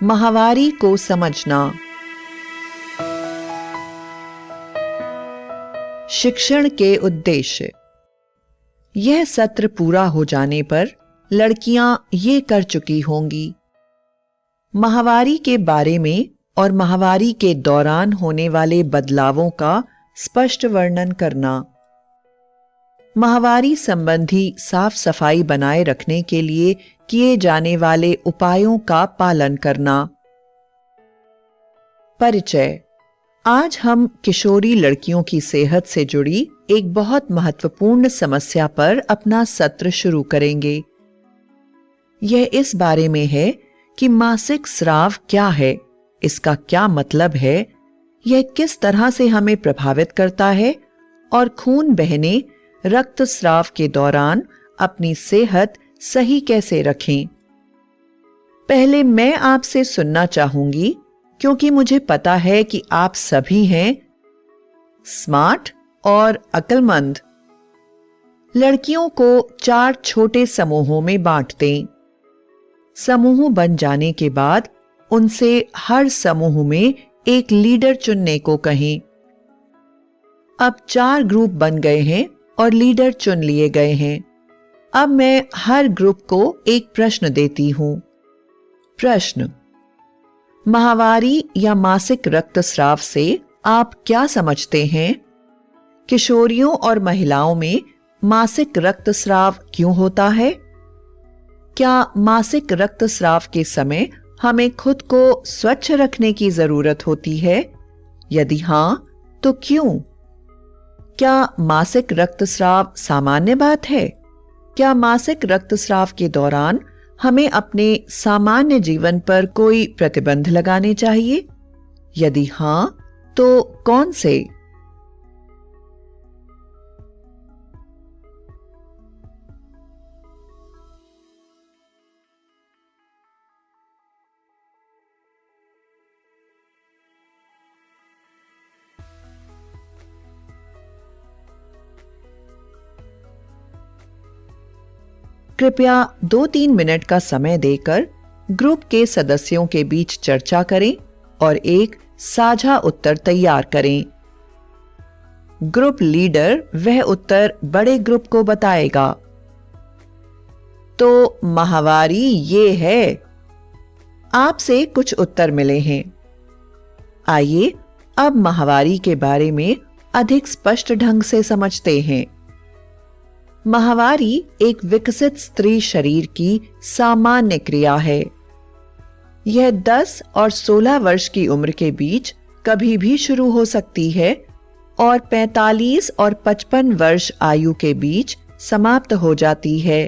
माहवारी को समझना। शिक्षण के उद्देश्य। यह सत्र पूरा हो जाने पर लड़कियां ये कर चुकी होंगी: माहवारी के बारे में और माहवारी के दौरान होने वाले बदलावों का स्पष्ट वर्णन करना, माहवारी संबंधी साफ सफाई बनाए रखने के लिए किए जाने वाले उपायों का पालन करना। परिचय। आज हम किशोरी लड़कियों की सेहत से जुड़ी एक बहुत महत्वपूर्ण समस्या पर अपना सत्र शुरू करेंगे। यह इस बारे में है कि मासिक स्राव क्या है, इसका क्या मतलब है, यह किस तरह से हमें प्रभावित करता है और खून बहने रक्तस्राव के दौरान अपनी सेहत सही कैसे रखें। पहले मैं आपसे सुनना चाहूंगी, क्योंकि मुझे पता है कि आप सभी हैं स्मार्ट और अक्लमंद। लड़कियों को 4 छोटे समूहों में बांट दें। समूह बन जाने के बाद उनसे हर समूह में एक लीडर चुनने को कहें। अब 4 ग्रुप बन गए हैं और लीडर चुन लिए गए हैं। अब मैं हर ग्रुप को एक प्रश्न देती हूं। प्रश्न: माहवारी या मासिक रक्तस्राव से आप क्या समझते हैं? किशोरियों और महिलाओं में मासिक रक्तस्राव क्यों होता है? क्या मासिक रक्तस्राव के समय हमें खुद को स्वच्छ रखने की जरूरत होती है? यदि हां, तो क्यों? क्या मासिक रक्तस्राव सामान्य बात है? क्या मासिक रक्तस्राव के दौरान हमें अपने सामान्य जीवन पर कोई प्रतिबंध लगाने चाहिए? यदि हां, तो कौन से? कृपया 2-3 मिनट का समय देकर ग्रुप के सदस्यों के बीच चर्चा करें और एक साझा उत्तर तैयार करें। ग्रुप लीडर वह उत्तर बड़े ग्रुप को बताएगा। तो माहवारी ये है। आपसे कुछ उत्तर मिले हैं। आइए अब माहवारी के बारे में अधिक स्पष्ट ढंग से समझते हैं। माहवारी एक विकसित स्त्री शरीर की सामान्य क्रिया है। यह 10 और 16 वर्ष की उम्र के बीच कभी भी शुरू हो सकती है और 45 और 55 वर्ष आयु के बीच समाप्त हो जाती है।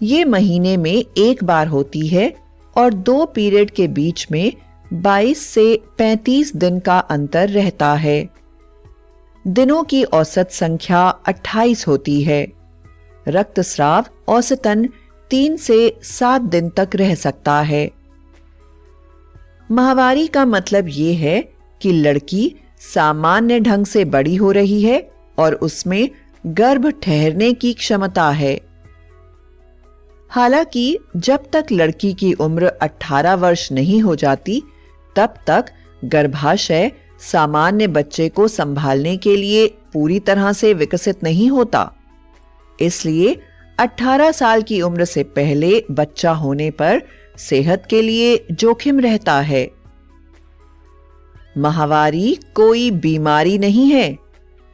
ये महीने में एक बार होती है और 2 पीरियड के बीच में 22 से 35 दिन का अंतर रहता है। दिनों की औसत संख्या 28 होती है। रक्तस्राव औसतन 3 से 7 दिन तक रह सकता है। माहवारी का मतलब ये है कि लड़की सामान्य ढंग से बड़ी हो रही है और उसमें गर्भ ठहरने की क्षमता है। हालांकि जब तक लड़की की उम्र 18 वर्ष नहीं हो जाती, तब तक गर्भाशय सामान्य बच्चे को संभालने के लिए पूरी तरह से विकसित नहीं होता। इसलिए 18 साल की उम्र से पहले बच्चा होने पर सेहत के लिए जोखिम रहता है। माहवारी कोई बीमारी नहीं है,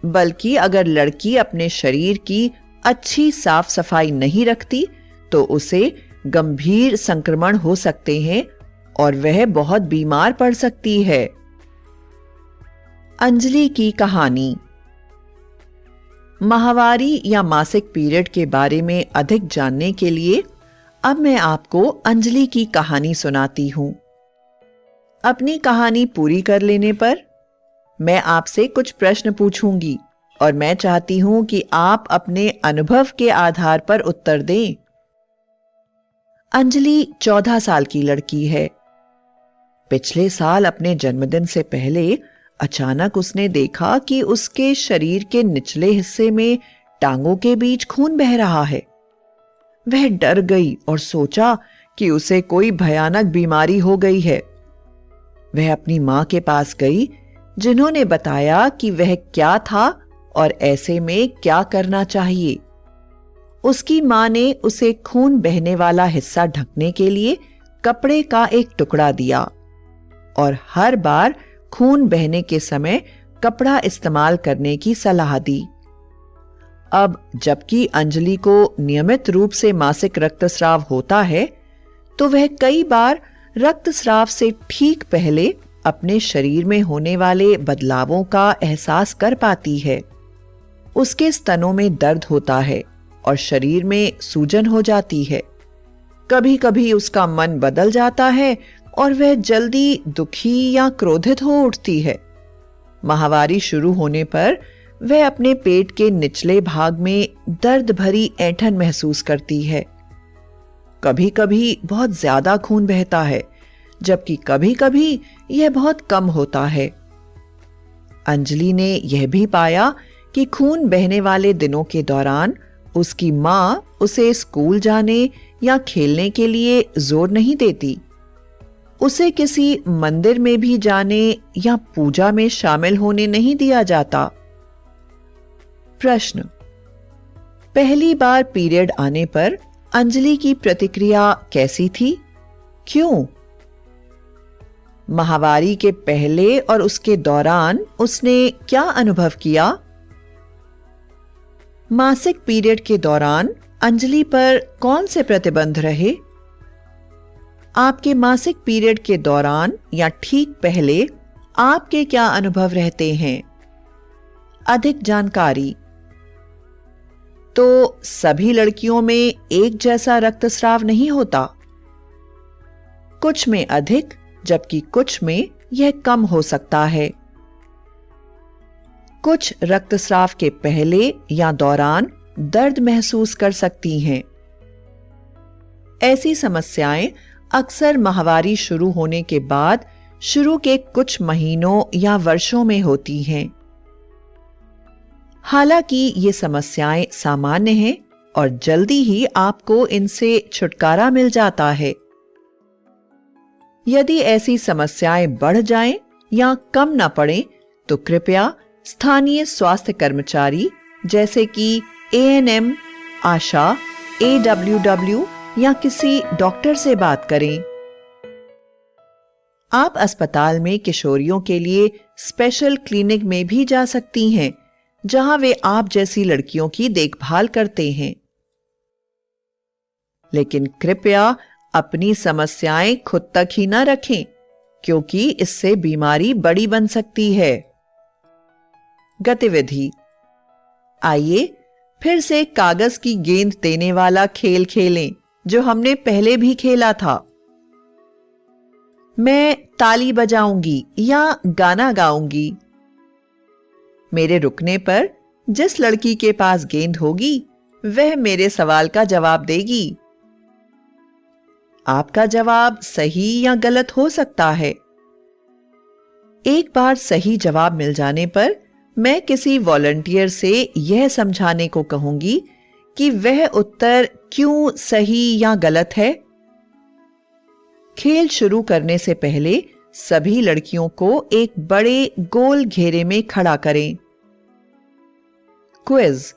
बल्कि अगर लड़की अपने शरीर की अच्छी साफ सफाई नहीं रखती तो उसे गंभीर संक्रमण हो सकते हैं और वह बहुत बीमार पड़ सकती है। अंजलि की कहानी। माहवारी या मासिक पीरियड के बारे में अधिक जानने के लिए अब मैं आपको अंजलि की कहानी सुनाती हूं। अपनी कहानी पूरी कर लेने पर मैं आपसे कुछ प्रश्न पूछूंगी और मैं चाहती हूं कि आप अपने अनुभव के आधार पर उत्तर दें। अंजलि 14 साल की लड़की है। पिछले साल अपने जन्मदिन से पहले अचानक उसने देखा कि उसके शरीर के निचले हिस्से में टांगों के बीच खून बह रहा है। वह डर गई और सोचा कि उसे कोई भयानक बीमारी हो गई है। वह अपनी मां के पास गई, जिन्होंने बताया कि वह क्या था और ऐसे में क्या करना चाहिए। उसकी मां ने उसे खून बहने वाला हिस्सा ढकने के लिए कपड़े का एक टुकड़ा दिया और हर बार खून बहने के समय कपड़ा इस्तेमाल करने की सलाह दी। अब जबकि अंजलि को नियमित रूप से मासिक रक्तस्राव होता है, तो वह कई बार रक्तस्राव से ठीक पहले अपने शरीर में होने वाले बदलावों का एहसास कर पाती है। उसके स्तनों में दर्द होता है और शरीर में सूजन हो जाती है। कभी कभी उसका मन बदल जाता है और वह जल्दी दुखी या क्रोधित हो उठती है। माहवारी शुरू होने पर वह अपने पेट के निचले भाग में दर्द भरी ऐंठन महसूस करती है। कभी कभी बहुत ज्यादा खून बहता है, जबकि कभी कभी यह बहुत कम होता है। अंजलि ने यह भी पाया कि खून बहने वाले दिनों के दौरान उसकी मां उसे स्कूल जाने या खेलने के लिए जोर नहीं देती। उसे किसी मंदिर में भी जाने या पूजा में शामिल होने नहीं दिया जाता। प्रश्न: पहली बार पीरियड आने पर अंजलि की प्रतिक्रिया कैसी थी? क्यों? माहवारी के पहले और उसके दौरान उसने क्या अनुभव किया? मासिक पीरियड के दौरान अंजलि पर कौन से प्रतिबंध रहे? आपके मासिक पीरियड के दौरान या ठीक पहले आपके क्या अनुभव रहते हैं? अधिक जानकारी। तो सभी लड़कियों में एक जैसा रक्तस्राव नहीं होता। कुछ में अधिक, जबकि कुछ में यह कम हो सकता है। कुछ रक्तस्राव के पहले या दौरान दर्द महसूस कर सकती हैं। ऐसी समस्याएं अक्सर माहवारी शुरू होने के बाद शुरू के कुछ महीनों या वर्षों में होती हैं। हालांकि ये समस्याएं सामान्य हैं और जल्दी ही आपको इनसे छुटकारा मिल जाता है। यदि ऐसी समस्याएं बढ़ जाएं या कम न पड़ें, तो कृपया स्थानीय स्वास्थ्य कर्मचारी जैसे कि एएनएम, आशा, एडब्ल्यूडब्ल्यू या किसी डॉक्टर से बात करें। आप अस्पताल में किशोरियों के लिए स्पेशल क्लिनिक में भी जा सकती हैं, जहां वे आप जैसी लड़कियों की देखभाल करते हैं। लेकिन कृपया अपनी समस्याएं खुद तक ही न रखें, क्योंकि इससे बीमारी बड़ी बन सकती है। गतिविधि: आइए फिर से कागज की गेंद देने वाला खेल खेलें, जो हमने पहले भी खेला था। मैं ताली बजाऊंगी या गाना गाऊंगी। मेरे रुकने पर जिस लड़की के पास गेंद होगी, वह मेरे सवाल का जवाब देगी। आपका जवाब सही या गलत हो सकता है। एक बार सही जवाब मिल जाने पर मैं किसी वॉलंटियर से यह समझाने को कहूंगी कि वह उत्तर क्यों सही या गलत है। खेल शुरू करने से पहले सभी लड़कियों को एक बड़े गोल घेरे में खड़ा करें। क्विज: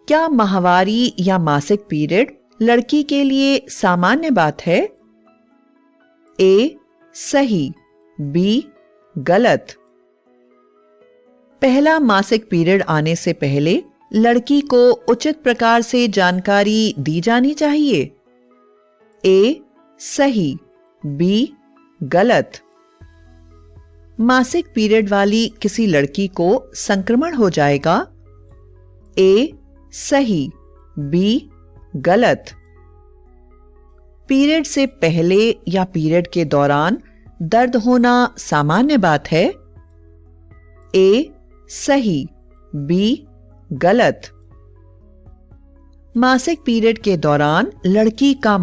क्या माहवारी या मासिक पीरियड लड़की के लिए सामान्य बात है? ए सही, बी गलत। पहला मासिक पीरियड आने से पहले लड़की को उचित प्रकार से जानकारी दी जानी चाहिए। ए सही, बी गलत। मासिक पीरियड वाली किसी लड़की को संक्रमण हो जाएगा। ए सही, बी गलत। पीरियड से पहले या पीरियड के दौरान दर्द होना सामान्य बात है। ए सही, बी गलत। मासिक पीरियड के दौरान लड़की का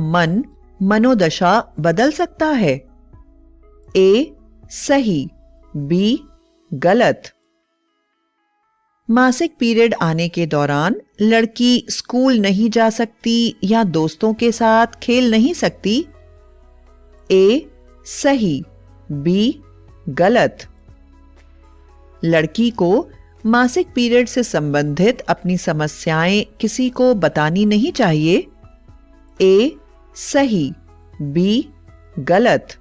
मनोदशा बदल सकता है। ए सही, बी गलत। मासिक पीरियड आने के दौरान लड़की स्कूल नहीं जा सकती या दोस्तों के साथ खेल नहीं सकती। ए सही, बी गलत। लड़की को मासिक पीरियड से संबंधित अपनी समस्याएं किसी को बतानी नहीं चाहिए। ए सही, बी गलत।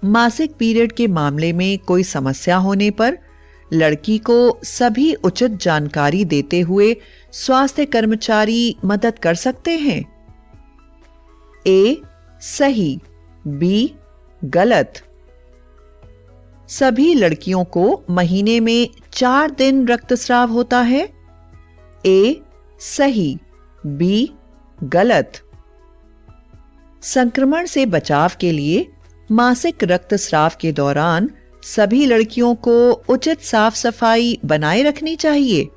मासिक पीरियड के मामले में कोई समस्या होने पर लड़की को सभी उचित जानकारी देते हुए स्वास्थ्य कर्मचारी मदद कर सकते हैं। ए सही, बी गलत। सभी लड़कियों को महीने में 4 दिन रक्तस्राव होता है। ए सही, बी गलत। संक्रमण से बचाव के लिए मासिक रक्तस्राव के दौरान सभी लड़कियों को उचित साफ सफाई बनाए रखनी चाहिए।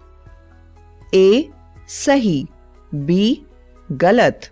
ए सही, बी गलत।